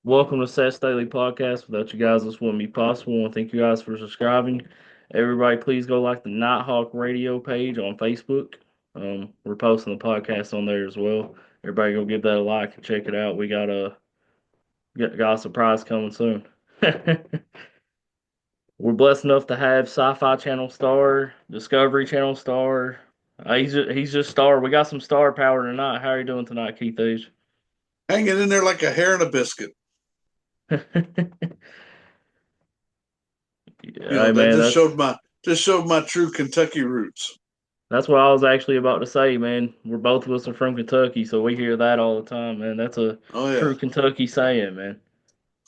Welcome to Seth's Daily Podcast. Without you guys, this wouldn't be possible. And thank you guys for subscribing. Everybody, please go like the Nighthawk Radio page on Facebook. We're posting the podcast on there as well. Everybody, go give that a like and check it out. We got a surprise coming soon. We're blessed enough to have SYFY Channel star, Discovery Channel star. He's just star. We got some star power tonight. How are you doing tonight, Keith Age? Hanging in there like a hair in a biscuit. Yeah, hey That man, just that's showed my true Kentucky roots. That's what I was actually about to say, man. We're both of us are from Kentucky, so we hear that all the time, man. That's a Oh yeah, true Kentucky saying, man.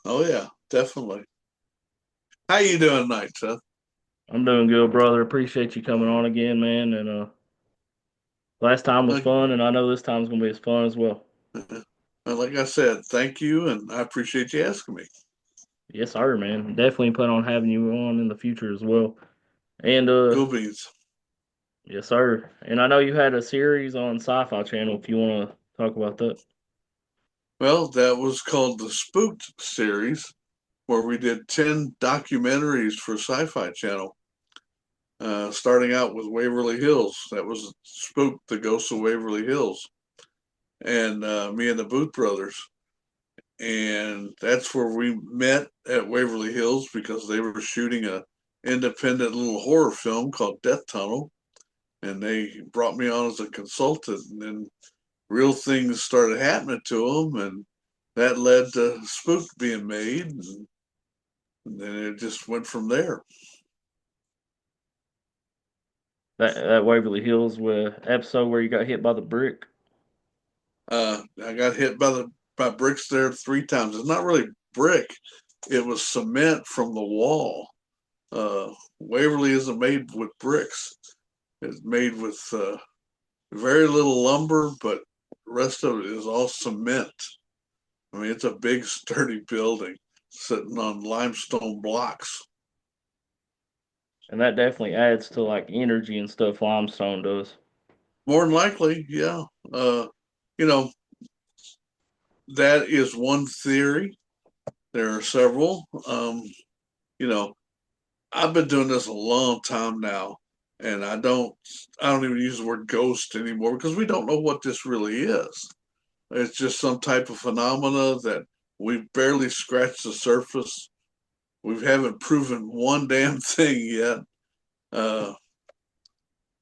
oh yeah, definitely. How you doing tonight, Seth? I'm doing good, brother. Appreciate you coming on again, man. And last time was Uh, fun, and I know this time's gonna be as fun as well. like I said, thank you, and I appreciate you asking me. Yes, sir, man. Definitely plan on having you on in the future as well. And Cool beans. yes, sir. And I know you had a series on Sci-Fi Channel. If you want to talk about that. Well, that was called the Spooked series, where we did 10 documentaries for Sci-Fi Channel. Starting out with Waverly Hills. That was Spooked, the Ghosts of Waverly Hills, and me and the Booth brothers. And that's where we met at Waverly Hills because they were shooting a independent little horror film called Death Tunnel, and they brought me on as a consultant, and then real things started happening to them, and that led to Spook being made, and then it just went from there. That Waverly Hills episode where you got hit by the brick. I got hit by bricks there 3 times. It's not really brick; it was cement from the wall. Waverly isn't made with bricks. It's made with very little lumber, but the rest of it is all cement. I mean, it's a big, sturdy building sitting on limestone blocks. And that definitely adds to like energy and stuff limestone does. More than likely, yeah. Uh, you know, that is one theory. There are several. You know, I've been doing this a long time now, and I don't even use the word ghost anymore because we don't know what this really is. It's just some type of phenomena that we've barely scratched the surface. We haven't proven one damn thing yet. Uh,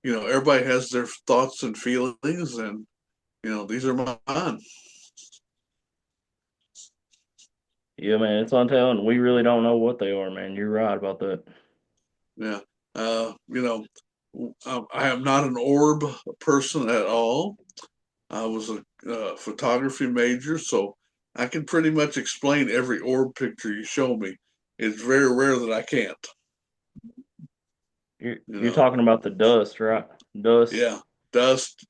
everybody has their thoughts and feelings, and these are mine. Yeah, man, it's untelling. We really don't know what they are, man. You're right about that. Yeah. I am not an orb person at all. I was a photography major, so I can pretty much explain every orb picture you show me. It's very rare that I can't. You're You you're know, talking about the dust, right? Dust. yeah, dust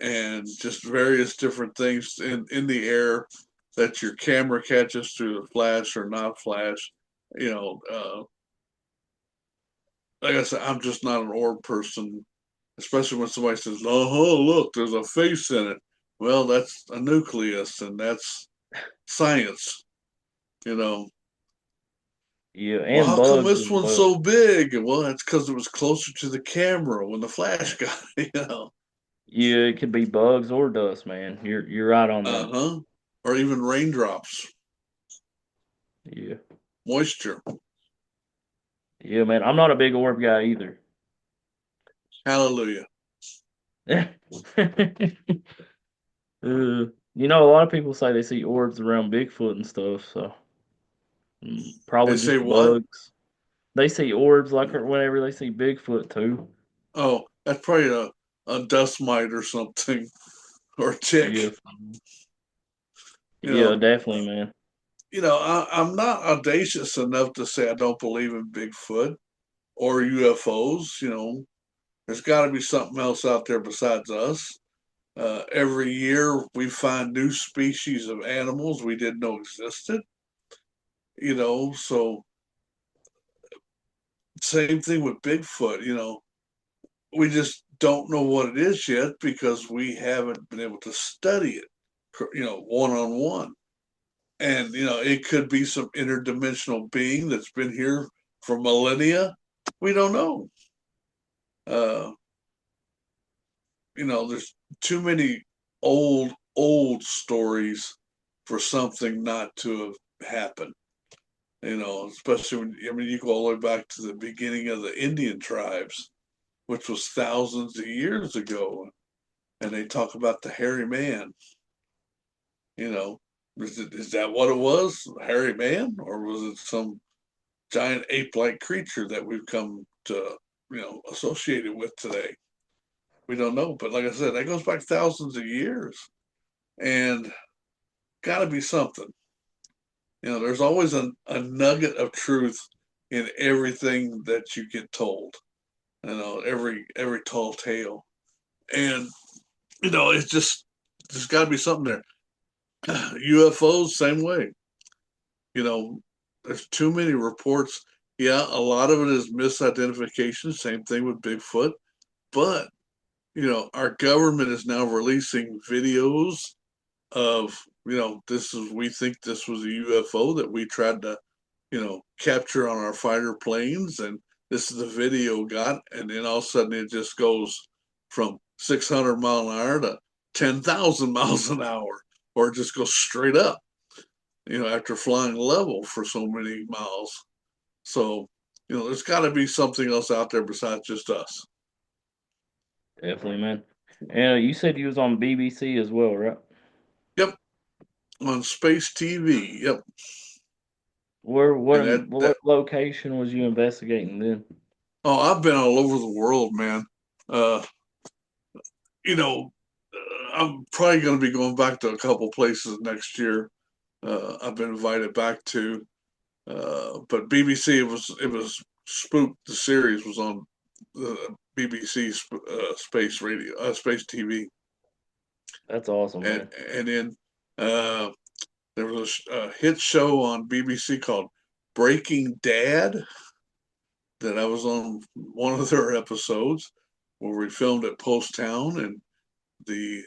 and just various different things in the air that your camera catches through the flash or not flash. You know, like I said, I'm just not an orb person, especially when somebody says, "Oh, look, there's a face in it." Well, that's a nucleus, and that's science. You know, Yeah, well, and how come bugs this as one's well. so big? Well, that's because it was closer to the camera when the flash got it. Yeah, it could be bugs or dust, man. You're right on Uh that. huh. Or even raindrops, Yeah. moisture. Yeah, man. I'm not a big orb guy either. Hallelujah. A lot of people say they see orbs around Bigfoot and stuff, so They probably say just what? bugs. They see orbs like whenever they see Bigfoot too. Oh, that's probably a dust mite or something, or a Yeah. tick. You Yeah, know, definitely, man. I'm not audacious enough to say I don't believe in Bigfoot or UFOs. There's got to be something else out there besides us. Every year we find new species of animals we didn't know existed. So same thing with Bigfoot. We just don't know what it is yet because we haven't been able to study it, one on one. And it could be some interdimensional being that's been here for millennia. We don't know. Uh, there's too many old stories for something not to have happened. Especially when you go all the way back to the beginning of the Indian tribes, which was thousands of years ago, and they talk about the hairy man. You know, is that what it was, a hairy man, or was it some giant ape-like creature that we've come to associate it with today? We don't know, but like I said, that goes back thousands of years, and got to be something. There's always a nugget of truth in everything that you get told. Every tall tale, and it's just there's got to be something there. UFOs, same way. You know, there's too many reports. Yeah, a lot of it is misidentification. Same thing with Bigfoot, but our government is now releasing videos of we think this was a UFO that we tried to capture on our fighter planes, and this is the video got, and then all of a sudden it just goes from 600 mile an hour to 10,000 miles an hour, or it just goes straight up, after flying level for so many miles. So, there's got to be something else out there besides just us. Definitely, man. And you said you was on BBC as well, right? Yep, on space TV. Yep, Where and that what location was you investigating then? oh, I've been all over the world, man. Uh, you know, I'm probably going to be going back to a couple places next year. I've been invited back to, but BBC it was Spook. The series was on the BBC Space Radio, Space TV, That's awesome, and man. and then uh, there was a hit show on BBC called Breaking Dad that I was on one of their episodes where we filmed at Post Town, and the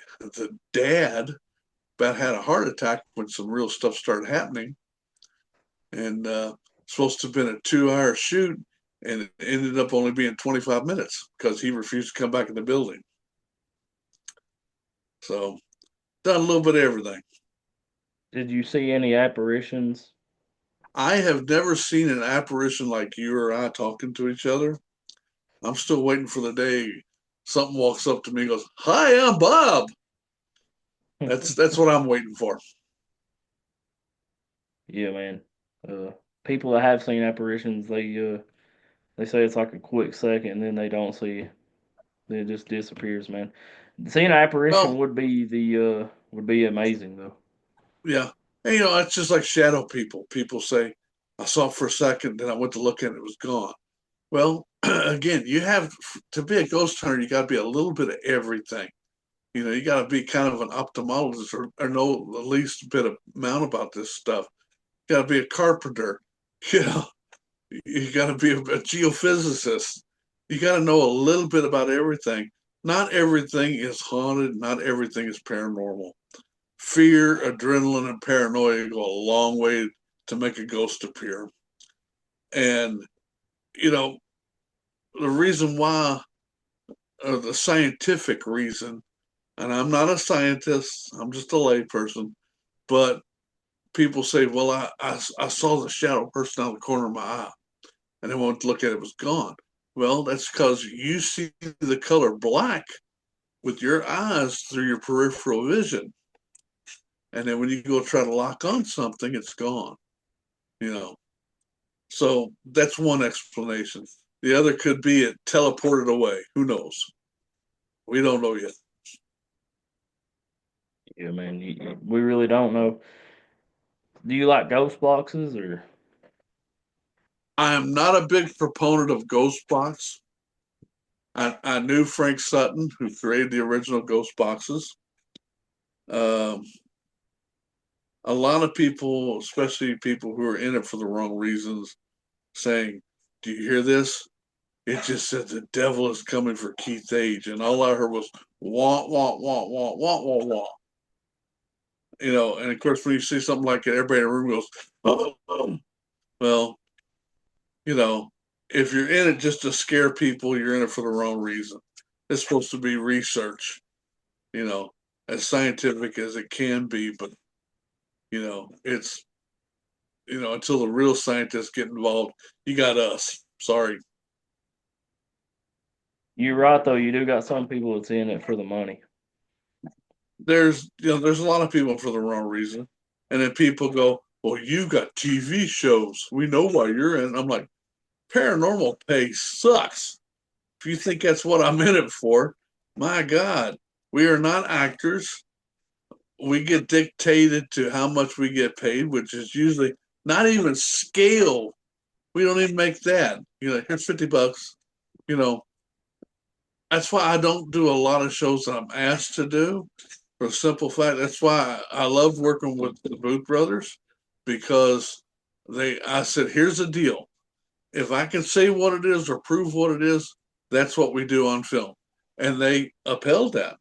dad about had a heart attack when some real stuff started happening, and supposed to have been a 2 hour shoot, and it ended up only being 25 minutes because he refused to come back in the building. So done a little bit of everything. Did you see any apparitions? I have never seen an apparition like you or I talking to each other. I'm still waiting for the day something walks up to me and goes, "Hi, I'm Bob." That's what I'm waiting for. Yeah, man. Uh, People that have seen apparitions, they say it's like a quick second, and then they don't see it. Then it just disappears, man. Seeing an apparition Well, would be amazing though. yeah. And it's just like shadow people. People say, I saw it for a second, then I went to look and it was gone. Well, again, you have to be a ghost hunter, you got to be a little bit of everything. You got to be kind of an ophthalmologist, or know the least bit of amount about this stuff. You got to be a carpenter. You know, you got to be a geophysicist. You got to know a little bit about everything. Not everything is haunted. Not everything is paranormal. Fear, adrenaline, and paranoia go a long way to make a ghost appear. And, you know, the reason why, or the scientific reason, and I'm not a scientist, I'm just a layperson, but people say, well, I saw the shadow person out of the corner of my eye, and I went to look at it, it was gone. Well, that's because you see the color black with your eyes through your peripheral vision. And then when you go try to lock on something, it's gone, you know. So that's one explanation. The other could be it teleported away. Who knows? We don't know yet. Yeah, man. We really don't know. Do you like ghost boxes or? I am not a big proponent of ghost box. I knew Frank Sutton, who created the original ghost boxes. Um, a lot of people, especially people who are in it for the wrong reasons, saying, "Do you hear this? It just said the devil is coming for Keith Age," and all I heard was wah wah wah wah wah wah wah. And of course, when you see something like it, everybody in the room goes, oh, well, you know, if you're in it just to scare people, you're in it for the wrong reason. It's supposed to be research, you know, as scientific as it can be, but it's until the real scientists get involved, you got us. Sorry. You're right though. You do got some people that's in it for the money. There's a lot of people for the wrong reason, and then people go, "Well, you got TV shows. We know why you're in." I'm like, paranormal pay sucks. If you think that's what I'm in it for, my God, we are not actors. We get dictated to how much we get paid, which is usually not even scale. We don't even make that. Here's $50. You know, that's why I don't do a lot of shows that I'm asked to do. For a simple fact, that's why I love working with the Booth Brothers, because I said, here's the deal. If I can say what it is or prove what it is, that's what we do on film. And they upheld that.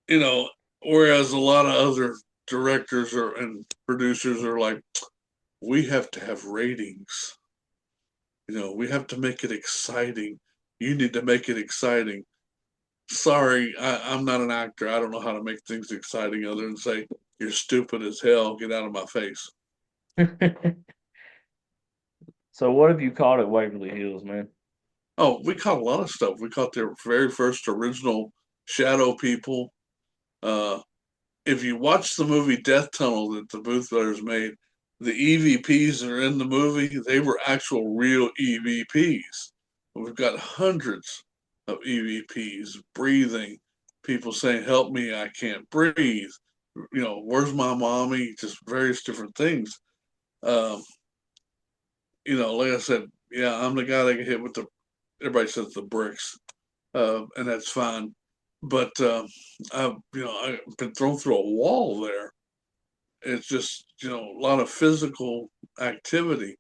You know, Whereas a lot of other directors and producers are like, we have to have ratings. We have to make it exciting. You need to make it exciting. Sorry, I'm not an actor. I don't know how to make things exciting other than say, you're stupid as hell. Get out of my face. So what have you caught at Waverly Hills, man? Oh, we caught a lot of stuff. We caught their very first original shadow people. Uh, if you watch the movie Death Tunnel that the Booth Brothers made, the EVPs that are in the movie, they were actual real EVPs. We've got hundreds of EVPs breathing, people saying, help me, I can't breathe. Where's my mommy? Just various different things. Um, like I said, yeah, I'm the guy that get hit with everybody says the bricks, and that's fine. But I've been thrown through a wall there. It's just, a lot of physical activity.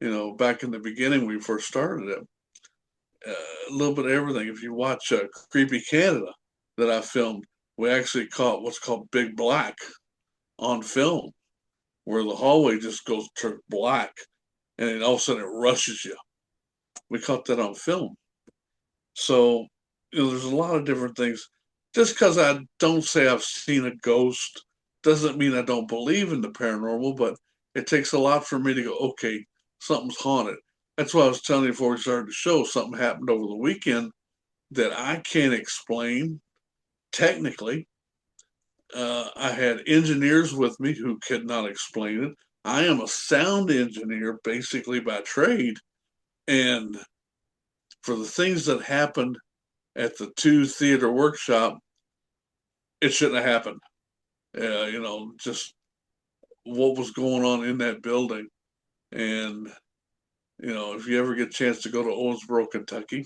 Back in the beginning when we first started it, a little bit of everything. If you watch Creepy Canada that I filmed, we actually caught what's called Big Black on film, where the hallway just goes to black and then all of a sudden it rushes you. We caught that on film. So, there's a lot of different things. Just because I don't say I've seen a ghost doesn't mean I don't believe in the paranormal, but it takes a lot for me to go, okay, something's haunted. That's why I was telling you before we started the show, something happened over the weekend that I can't explain technically. I had engineers with me who could not explain it. I am a sound engineer basically by trade. And for the things that happened at the 2 theater workshop, it shouldn't have happened. Just what was going on in that building. And, if you ever get a chance to go to Owensboro, Kentucky,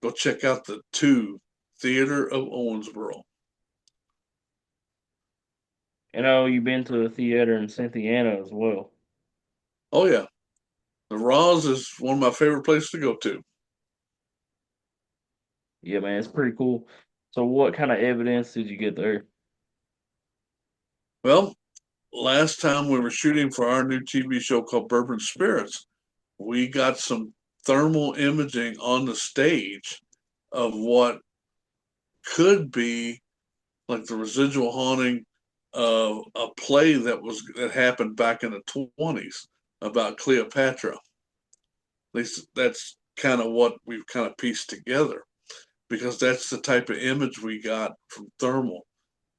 go check out the 2 Theater of Owensboro. You've been to the theater in Cynthiana as well. Oh, yeah. The Roz is one of my favorite places to go to. Yeah, man, it's pretty cool. So what kind of evidence did you get there? Well, last time we were shooting for our new TV show called Bourbon Spirits, we got some thermal imaging on the stage of what could be like the residual haunting of a play that happened back in the 20s about Cleopatra. At least that's kind of what we've kind of pieced together, because that's the type of image we got from thermal.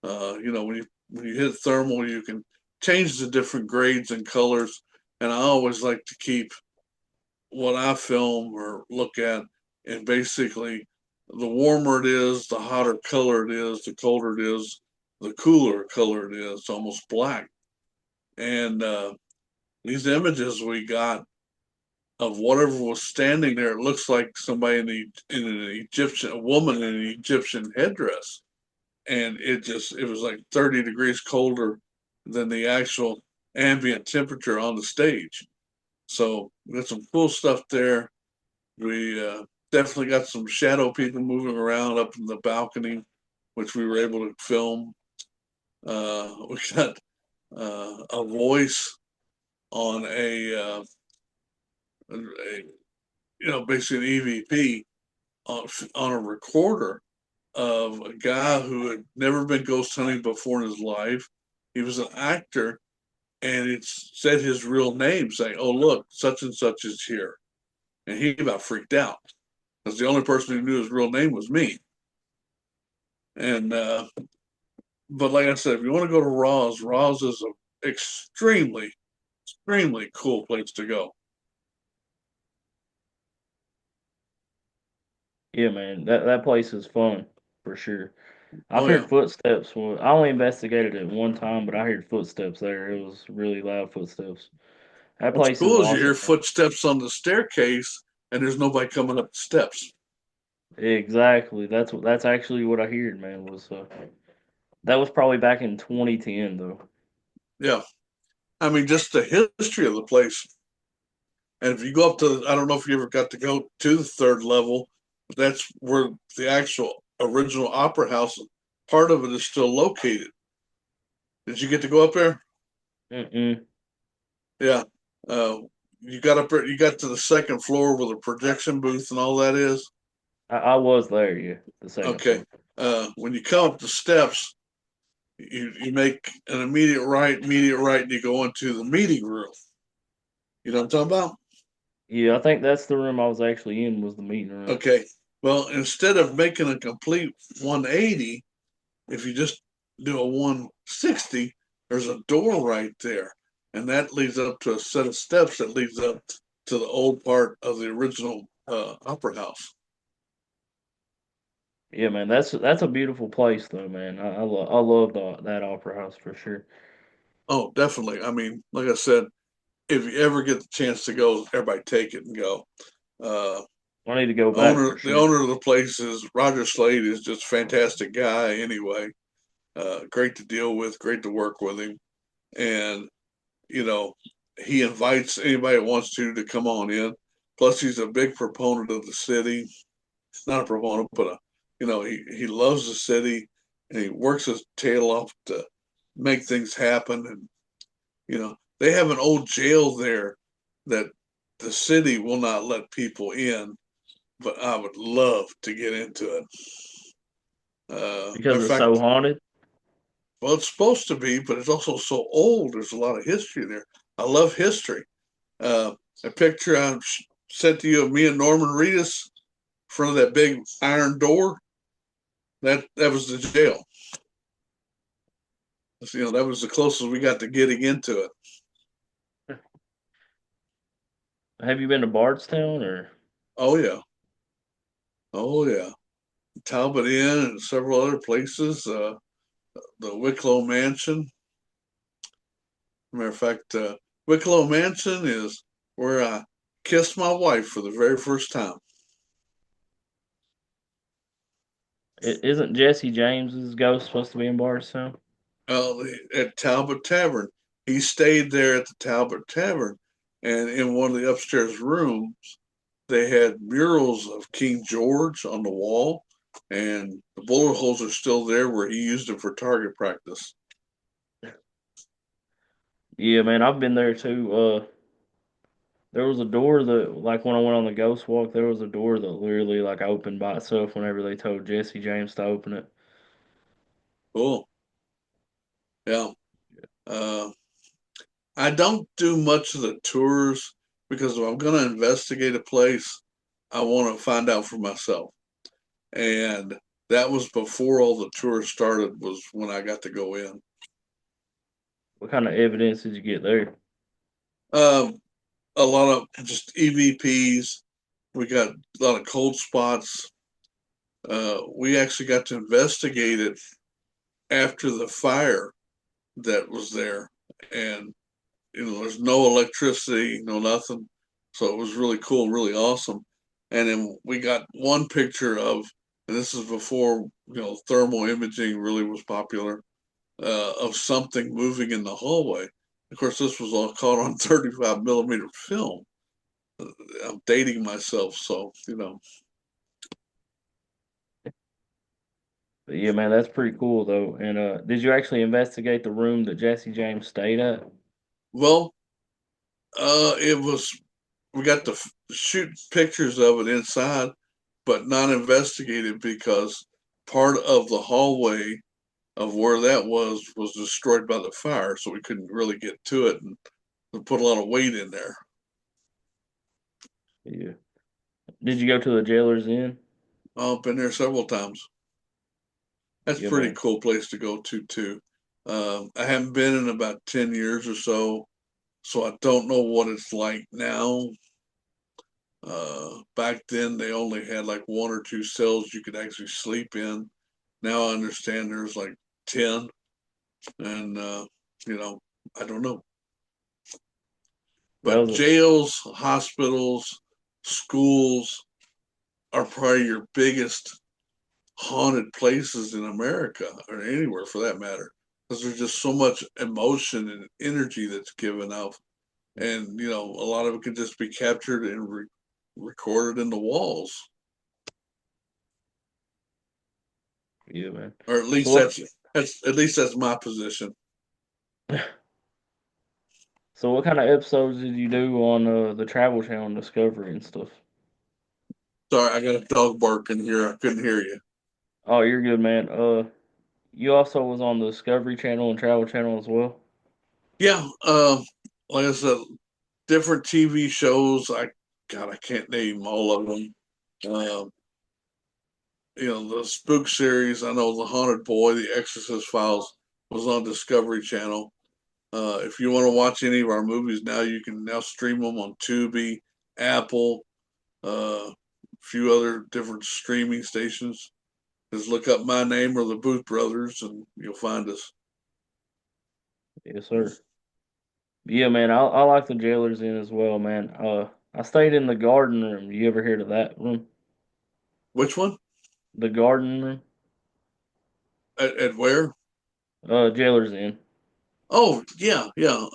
When you hit thermal, you can change the different grades and colors, and I always like to keep what I film or look at, and basically, the warmer it is, the hotter color it is, the colder it is, the cooler color it is. It's almost black. And these images we got of whatever was standing there, it looks like somebody in an Egyptian, a woman in an Egyptian headdress. And it was like 30 degrees colder than the actual ambient temperature on the stage. So we got some cool stuff there. We definitely got some shadow people moving around up in the balcony, which we were able to film. We got a voice on basically an EVP on a recorder of a guy who had never been ghost hunting before in his life. He was an actor, and it said his real name, saying, "Oh, look, such and such is here," and he about freaked out because the only person who knew his real name was me. And but like I said, if you want to go to Roz is an extremely, extremely cool place to go. Yeah, man, that place is fun for sure. I've Oh heard yeah, footsteps. Well, I only investigated it one time, but I heard footsteps there. It was really loud footsteps. That what's place is cool is you hear awesome, man. footsteps on the staircase, and there's nobody coming up the steps. Exactly. That's actually what I heard, man. Was that was probably back in 2010 though. Yeah, I mean just the history of the place. And if you go up to, I don't know if you ever got to go to the third level, but that's where the actual original opera house, part of it is still located. Did you get to go up there? Mm-mm. Yeah. Uh, you got up there, you got to the second floor where the projection booth and all that is. I was there, yeah, the second Okay. floor. When you come up the steps, you make an immediate right, and you go into the meeting room. You know what I'm talking about? Yeah, I think that's the room I was actually in was the meeting room. Okay. Well, instead of making a complete 180, if you just do a 160, there's a door right there. And that leads up to a set of steps that leads up to the old part of the original opera house. Yeah, man, that's a beautiful place though, man. I love that opera house for sure. Oh, definitely. I mean, like I said, if you ever get the chance to go, everybody take it and go. Uh, I need to go back for the sure. owner of the place is Roger Slade is just a fantastic guy anyway. Great to deal with, great to work with him. And you know, he invites anybody that wants to come on in. Plus, he's a big proponent of the city. Not a proponent, but he loves the city, and he works his tail off to make things happen. And they have an old jail there that the city will not let people in, but I would love to get into it. Matter Because of it's so fact, haunted. well, it's supposed to be, but it's also so old. There's a lot of history there. I love history. Uh, a picture I sent to you of me and Norman Reedus in front of that big iron door. That was the jail. That was the closest we got to getting into it. Have you been to Bardstown or Oh yeah, oh yeah. Talbot Inn and several other places. The Wicklow Mansion. Matter of fact, Wicklow Mansion is where I kissed my wife for the very first time. isn't Jesse James's ghost supposed to be in Bardstown? At Talbot Tavern. He stayed there at the Talbot Tavern, and in one of the upstairs rooms, they had murals of King George on the wall, and the bullet holes are still there where he used them for target practice. Yeah, man, I've been there too. There was a door that, like, when I went on the ghost walk, there was a door that literally like opened by itself whenever they told Jesse James to open it. Cool. Yeah. Uh, I don't do much of the tours because if I'm going to investigate a place, I want to find out for myself. And that was before all the tours started, was when I got to go in. What kind of evidence did you get there? Um, a lot of just EVPs. We got a lot of cold spots. We actually got to investigate it after the fire that was there, and there's no electricity, no nothing. So it was really cool, really awesome. And then we got one picture of, and this is before thermal imaging really was popular, of something moving in the hallway. Of course, this was all caught on 35 millimeter film. I'm dating myself, so. But yeah, man, that's pretty cool though. And did you actually investigate the room that Jesse James stayed at? Well, it was we got to shoot pictures of it inside, but not investigated because part of the hallway of where that was destroyed by the fire, so we couldn't really get to it and put a lot of weight in there. Yeah. Did you go to the Jailer's Inn? I've been there several times. That's a Yeah, pretty man. cool place to go to too. I haven't been in about 10 years or so, so I don't know what it's like now. Back then, they only had like one or two cells you could actually sleep in. Now I understand there's like 10, and you know, I don't know. That But was jails, hospitals, schools are probably your biggest haunted places in America or anywhere for that matter, because there's just so much emotion and energy that's given out, and a lot of it can just be captured and recorded in the walls, yeah, man. or at So least what? that's my position. So what kind of episodes did you do on the Travel Channel Discovery and stuff? Sorry, I got a dog barking here. I couldn't hear you. Oh, you're good, man. You also was on the Discovery Channel and Travel Channel as well. Yeah, like I said, different TV shows. I can't name all of them. Uh, the spook series. I know the Haunted Boy, the Exorcist Files was on Discovery Channel. If you want to watch any of our movies now, you can now stream them on Tubi, Apple, a few other different streaming stations. Just look up my name or the Booth Brothers, and you'll find us. Yes, sir. Yeah, man. I like the Jailers Inn as well, man. I stayed in the Garden Room. You ever heard of that room? Which one? The Garden Room. At where? Jailers Inn. Oh, yeah, yeah.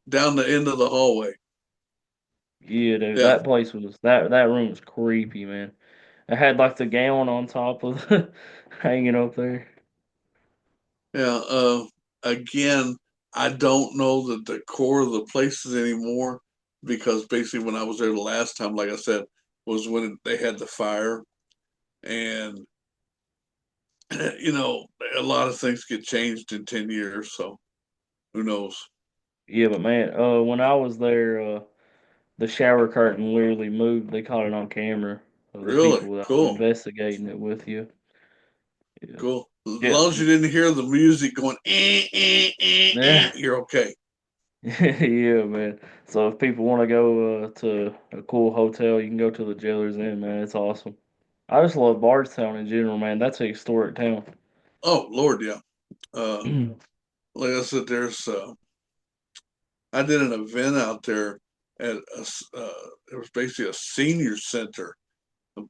Down the end of the hallway. Yeah, dude. Yeah, That room was creepy, man. It had like the gown on top of hanging up there. yeah. Again, I don't know the decor of the places anymore because basically when I was there the last time, like I said, was when they had the fire, and a lot of things get changed in 10 years, so who knows? Yeah, but man, when I was there, the shower curtain literally moved. They caught it on camera of the Really people that were cool, investigating it with you. Yeah. cool. As Yeah. long as you didn't hear the music going, Yeah. you're okay. Yeah, man. So if people want to go to a cool hotel, you can go to the Jailers Inn, man. It's awesome. I just love Bardstown in general, man. That's a historic town. Oh Lord, yeah. Uh, Yeah, like I said, I did an event out there it was basically a senior center,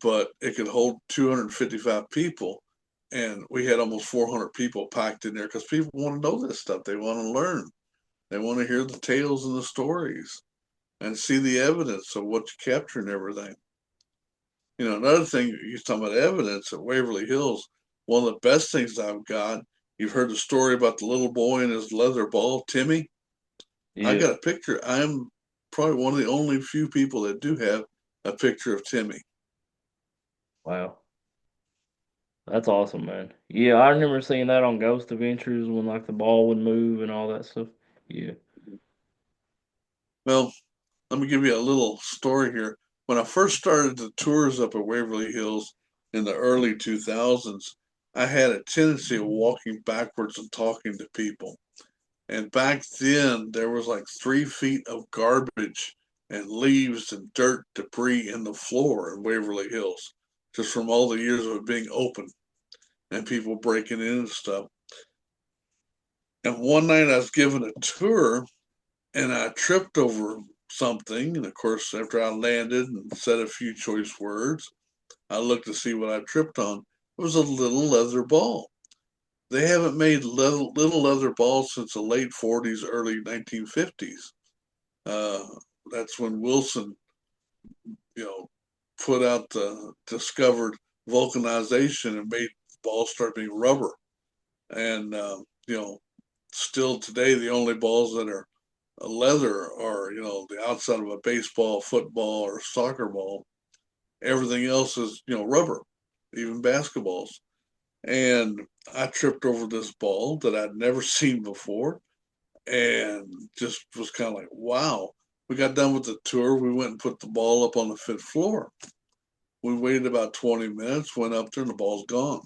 but it could hold 255 people. And we had almost 400 people packed in there because people want to know this stuff. They want to learn. They want to hear the tales and the stories and see the evidence of what you capture and everything. Another thing, you're talking about evidence at Waverly Hills. One of the best things I've got, you've heard the story about the little boy and his leather ball, Timmy. I yeah. got a picture. I'm probably one of the only few people that do have a picture of Timmy. Wow. That's awesome, man. Yeah, I remember seeing that on Ghost Adventures when like the ball would move and all that stuff. Yeah. Well, let me give you a little story here. When I first started the tours up at Waverly Hills in the early 2000s, I had a tendency of walking backwards and talking to people. And back then, there was like 3 feet of garbage and leaves and dirt debris in the floor in Waverly Hills, just from all the years of it being open and people breaking in and stuff. And one night I was given a tour and I tripped over something. And of course, after I landed and said a few choice words, I looked to see what I tripped on. It was a little leather ball. They haven't made little leather balls since the late 40s, early 1950s. Uh, that's when Wilson, you know, put out the discovered vulcanization and made balls started being rubber. And, you know, still today, the only balls that are leather are, you know, the outside of a baseball, football, or soccer ball. Everything else is, you know, rubber, even basketballs. And I tripped over this ball that I'd never seen before and just was kind of like, wow. We got done with the tour. We went and put the ball up on the fifth floor. We waited about 20 minutes, went up there, and the ball's gone.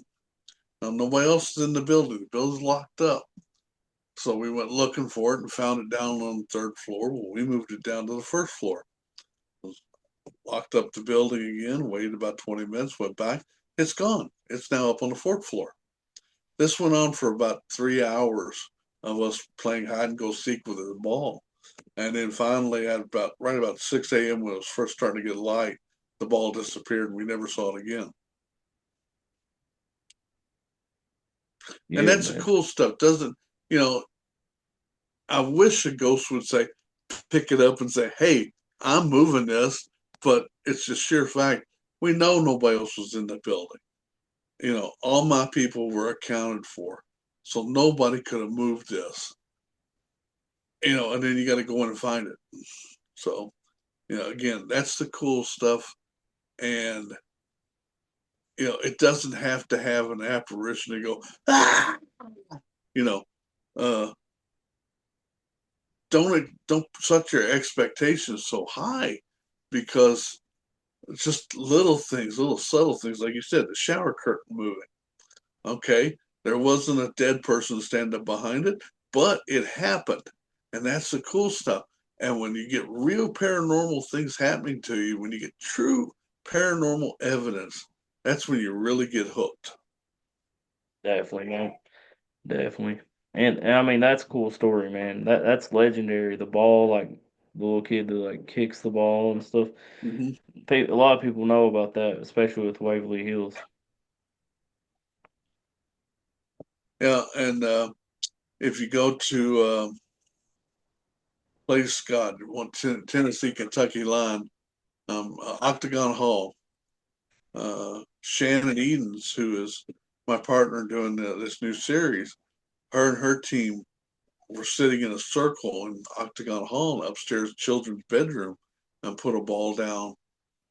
Now, nobody else is in the building. The building's locked up. So we went looking for it and found it down on the third floor. Well, we moved it down to the first floor. Locked up the building again, waited about 20 minutes, went back. It's gone. It's now up on the fourth floor. This went on for about 3 hours of us playing hide and go seek with the ball. And then finally, at about 6 a.m. when it was first starting to get light, the ball disappeared and we never saw it again. And Yeah, that's the man. cool stuff. Doesn't, you know, I wish a ghost would say, pick it up and say, hey, I'm moving this, but it's just sheer fact. We know nobody else was in the building. You know, all my people were accounted for. So nobody could have moved this. You know, and then you got to go in and find it. So, you know, again, that's the cool stuff. And, you know, it doesn't have to have an apparition to go, ah, you know, uh, don't set your expectations so high because it's just little things, little subtle things, like you said, the shower curtain moving. Okay, there wasn't a dead person standing up behind it, but it happened, and that's the cool stuff. And when you get real paranormal things happening to you, when you get true paranormal evidence, that's when you really get hooked. Definitely, man. Definitely. And I mean that's a cool story, man. That's legendary. The ball, like the little kid that like kicks the ball and stuff. Hmm. A lot of people know about that, especially with Waverly Hills. Yeah, and if you go to place God, Tennessee, Kentucky line, Octagon Hall, Shannon Edens, who is my partner doing this new series, her and her team were sitting in a circle in Octagon Hall upstairs children's bedroom and put a ball down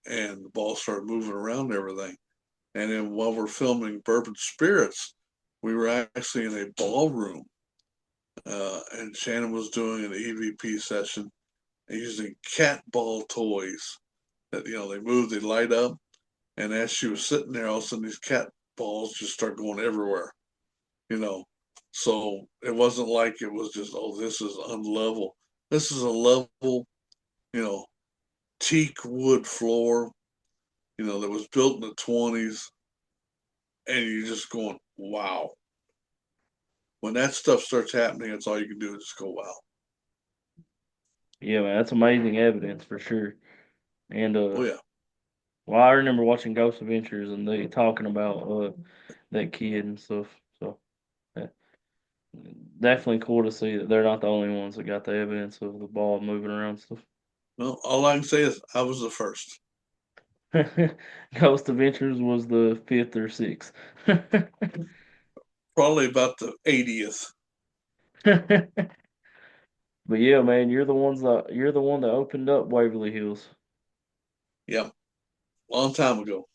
and the ball started moving around and everything. And then while we're filming Bourbon Spirits, we were actually in a ballroom and Shannon was doing an EVP session using cat ball toys that, you know, they move, they light up. And as she was sitting there, all of a sudden these cat balls just start going everywhere, you know. So it wasn't like it was just, oh, this is unlevel. This is a level, you know, teak wood floor, you know, that was built in the 20s. And you're just going, wow. When that stuff starts happening, that's all you can do is just go, wow. Yeah, man, that's amazing evidence for sure. And Oh, yeah. well, I remember watching Ghost Adventures and they talking about that kid and stuff. So yeah, definitely cool to see that they're not the only ones that got the evidence of the ball moving around and stuff. Well, all I can say is I was the first. Ghost Adventures was the fifth or sixth. Probably about the 80th. But yeah, man, you're the one that opened up Waverly Hills. Yep. Long time ago.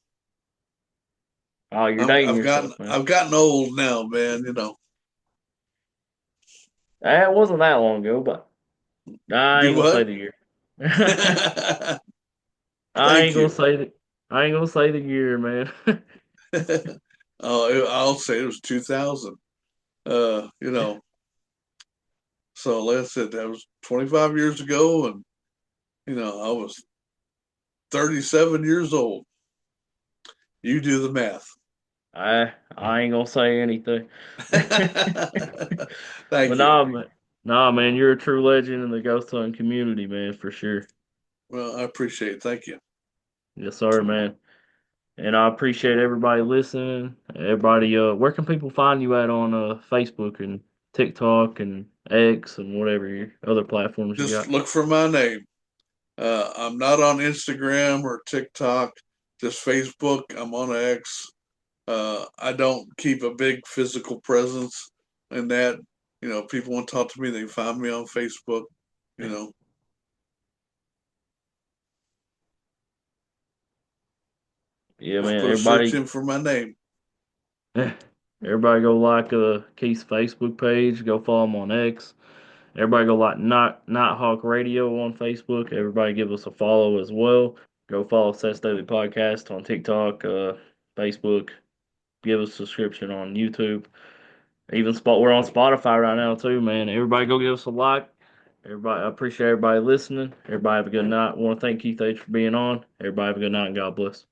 Oh, you're I'm, dating I've gotten yourself, man. I've gotten old now, man. You know. It wasn't that long ago, but I Do ain't gonna say what? the year. I Thank ain't gonna you. say the I ain't gonna say the year, man. Oh, I'll say it was 2000. You know, so like I said, that was 25 years ago, and you know, I was 37 years old. You do the math. I ain't gonna say anything. But Thank you. nah, man, you're a true legend in the ghost hunting community, man, for sure. Well, I appreciate it. Thank you. Yes, sir, man. And I appreciate everybody listening. Everybody, where can people find you at on Facebook and TikTok and X and whatever your other platforms you Just got? look for my name. I'm not on Instagram or TikTok, just Facebook. I'm on X. I don't keep a big physical presence in that. People want to talk to me, they can find me on Facebook. You know, Yeah, just man. put a search in for my name. Everybody go like Keith's Facebook page. Go follow him on X. Everybody go like Nighthawk Radio on Facebook. Everybody give us a follow as well. Go follow Seth's Daily Podcast on TikTok, Facebook. Give us a subscription on YouTube. Even we're on Spotify right now too, man. Everybody go give us a like. Everybody, I appreciate everybody listening. Everybody have a good night. I want to thank Keith H for being on. Everybody have a good night and God bless.